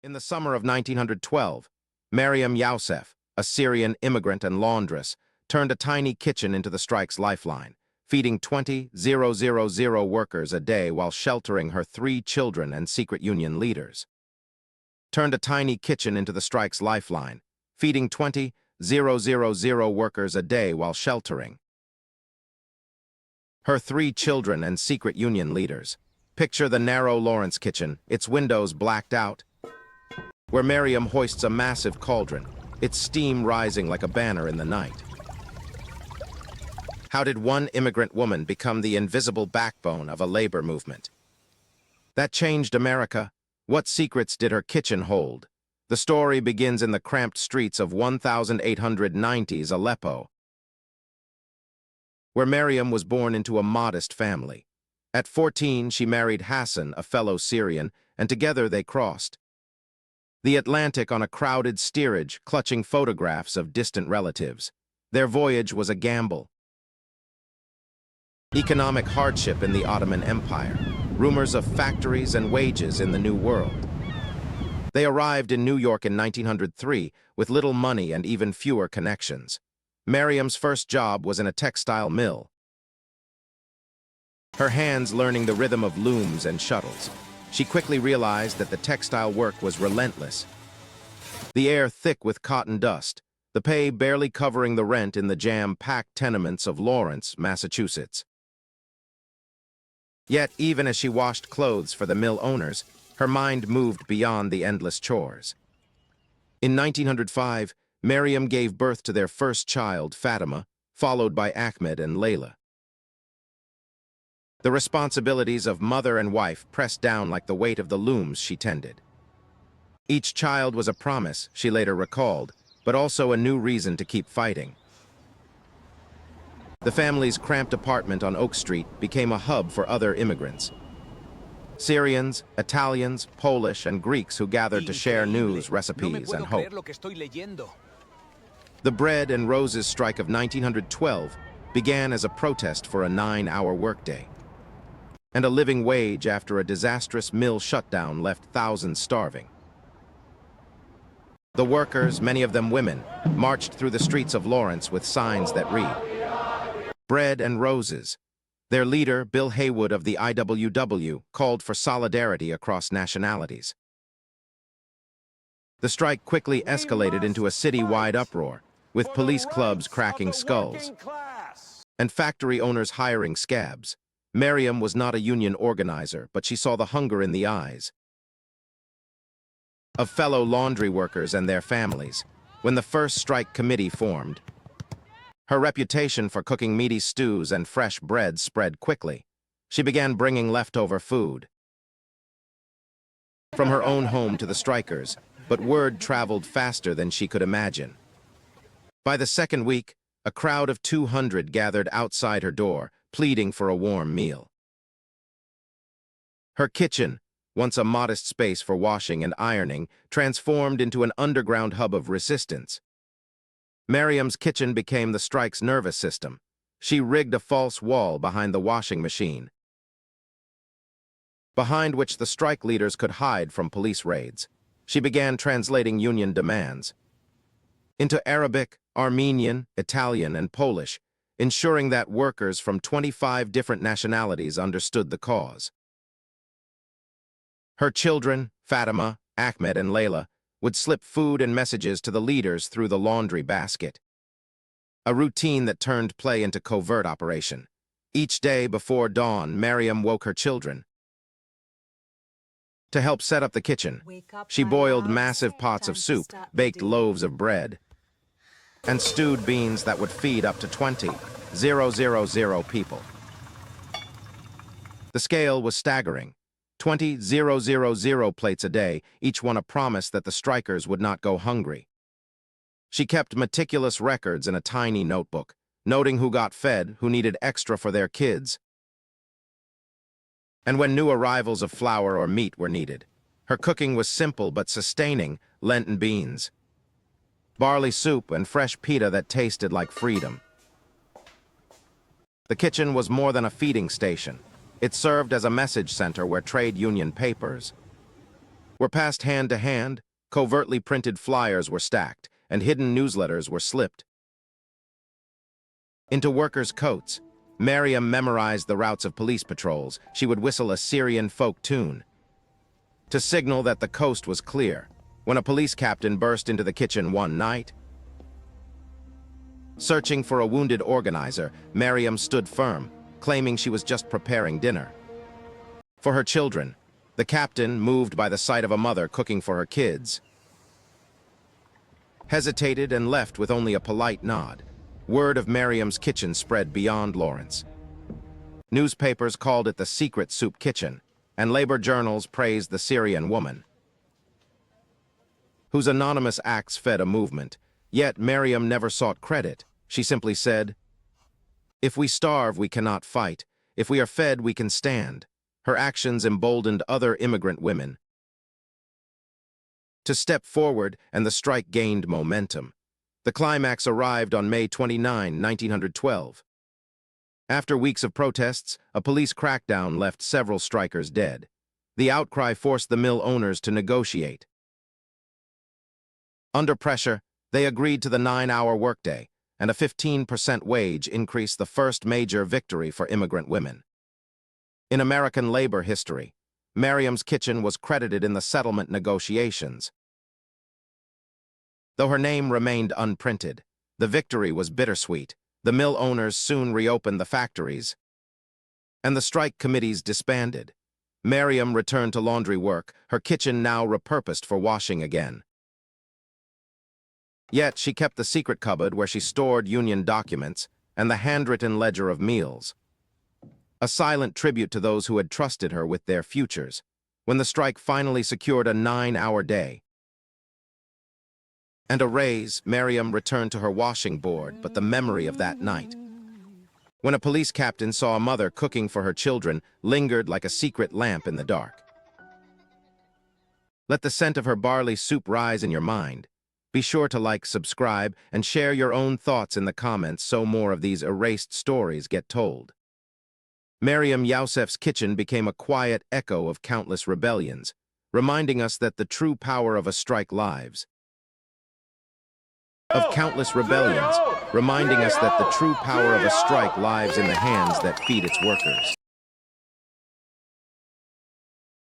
In the summer of 1912, Mariam Youssef, a Syrian immigrant and laundress, turned a tiny kitchen into the strike's lifeline, feeding 20,000 workers a day while sheltering her 3 children and secret union leaders. Turned a tiny kitchen into the strike's lifeline, feeding 20,000 workers a day while sheltering her 3 children and secret union leaders. Picture the narrow Lawrence kitchen, its windows blacked out, where Mariam hoists a massive cauldron, its steam rising like a banner in the night. How did one immigrant woman become the invisible backbone of a labor movement that changed America? What secrets did her kitchen hold? The story begins in the cramped streets of 1890's Aleppo, where Mariam was born into a modest family. At 14, she married Hassan, a fellow Syrian, and together they crossed the Atlantic on a crowded steerage, clutching photographs of distant relatives. Their voyage was a gamble. Economic hardship in the Ottoman Empire, rumors of factories and wages in the New World. They arrived in New York in 1903 with little money and even fewer connections. Mariam's first job was in a textile mill, her hands learning the rhythm of looms and shuttles. She quickly realized that the textile work was relentless. The air thick with cotton dust, the pay barely covering the rent in the jam-packed tenements of Lawrence, Massachusetts. Yet, even as she washed clothes for the mill owners, her mind moved beyond the endless chores. In 1905, Mariam gave birth to their first child, Fatima, followed by Ahmed and Leila. The responsibilities of mother and wife pressed down like the weight of the looms she tended. Each child was a promise, she later recalled, but also a new reason to keep fighting. The family's cramped apartment on Oak Street became a hub for other immigrants. Syrians, Italians, Polish, and Greeks who gathered to share news, recipes, and hope. The Bread and Roses strike of 1912 began as a protest for a 9-hour workday, and a living wage after a disastrous mill shutdown left thousands starving. The workers, many of them women, marched through the streets of Lawrence with signs that read, "Bread and Roses." Their leader, Bill Haywood of the IWW, called for solidarity across nationalities. The strike quickly escalated into a city-wide uproar, with police clubs cracking skulls and factory owners hiring scabs. Mariam was not a union organizer, but she saw the hunger in the eyes of fellow laundry workers and their families. When the first strike committee formed, her reputation for cooking meaty stews and fresh bread spread quickly. She began bringing leftover food from her own home to the strikers, but word traveled faster than she could imagine. By the second week, a crowd of 200 gathered outside her door, pleading for a warm meal. Her kitchen, once a modest space for washing and ironing, transformed into an underground hub of resistance. Mariam's kitchen became the strike's nervous system. She rigged a false wall behind the washing machine, behind which the strike leaders could hide from police raids. She began translating union demands into Arabic, Armenian, Italian, and Polish, ensuring that workers from 25 different nationalities understood the cause. Her children, Fatima, Ahmed, and Leila, would slip food and messages to the leaders through the laundry basket, a routine that turned play into covert operation. Each day before dawn, Mariam woke her children to help set up the kitchen. She boiled massive pots of soup, baked loaves of bread, and stewed beans that would feed up to 20,000 people. The scale was staggering. 20,000 plates a day, each one a promise that the strikers would not go hungry. She kept meticulous records in a tiny notebook, noting who got fed, who needed extra for their kids, and when new arrivals of flour or meat were needed. Her cooking was simple but sustaining: Lenten beans, barley soup, and fresh pita that tasted like freedom. The kitchen was more than a feeding station. It served as a message center where trade union papers, were passed hand to hand, covertly printed flyers were stacked, and hidden newsletters were slipped into workers' coats. Mariam memorized the routes of police patrols. She would whistle a Syrian folk tune to signal that the coast was clear. When a police captain burst into the kitchen one night, searching for a wounded organizer, Mariam stood firm, claiming she was just preparing dinner for her children. The captain, moved by the sight of a mother cooking for her kids, hesitated and left with only a polite nod. Word of Mariam's kitchen spread beyond Lawrence. Newspapers called it the secret soup kitchen, and labor journals praised the Syrian woman, whose anonymous acts fed a movement. Yet Mariam never sought credit. She simply said, "If we starve, we cannot fight. If we are fed, we can stand." Her actions emboldened other immigrant women to step forward, and the strike gained momentum. The climax arrived on May 29, 1912. After weeks of protests, a police crackdown left several strikers dead. The outcry forced the mill owners to negotiate. Under pressure, they agreed to the 9-hour workday, and a 15% wage increase, the first major victory for immigrant women in American labor history. Mariam's kitchen was credited in the settlement negotiations. Though her name remained unprinted, the victory was bittersweet. The mill owners soon reopened the factories, and the strike committees disbanded. Mariam returned to laundry work, her kitchen now repurposed for washing again. Yet she kept the secret cupboard where she stored union documents and the handwritten ledger of meals, a silent tribute to those who had trusted her with their futures. When the strike finally secured a 9-hour day and a raise, Mariam returned to her washing board, but the memory of that night, when a police captain saw a mother cooking for her children, lingered like a secret lamp in the dark. Let the scent of her barley soup rise in your mind. Be sure to like, subscribe, and share your own thoughts in the comments so more of these erased stories get told. Mariam Youssef's kitchen became a quiet echo of countless rebellions, reminding us that the true power of a strike lives in the hands that feed its workers.